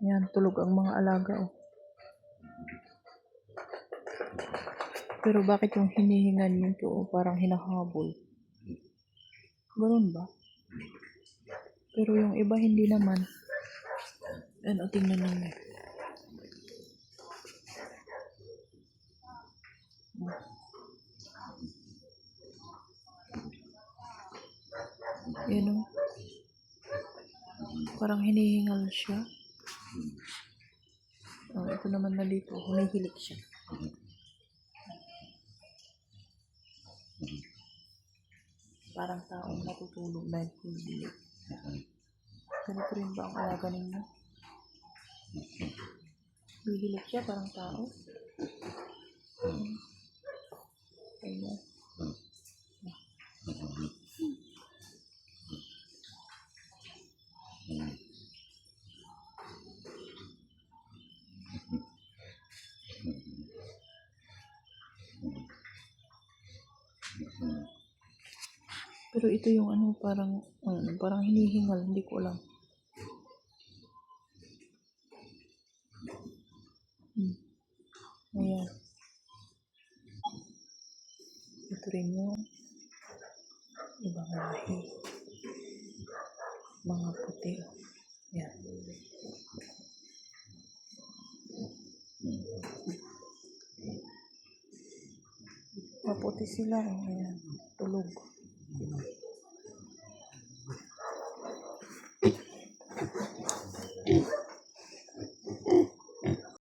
Yan, tulog ang mga alaga, oh. Pero bakit yung hinihingan yun to, oh, parang hinahabol? Ganun ba? Pero yung iba hindi naman. Ano, tingnan ninyo. Yan, oh. Parang hinihingal siya. Oh, ito naman na dito, humihilik siya. Parang taong natutulog na hinihilik. Ganito rin ba ang alaga ninyo? Hihilik siya parang tao. Ayan. Pero ito yung ano, parang hinihingal, hindi ko alam. Ayan. Ito rin yung ibang lahi. Mga puti. Ayan. Maputi sila. Ayan. Tulog.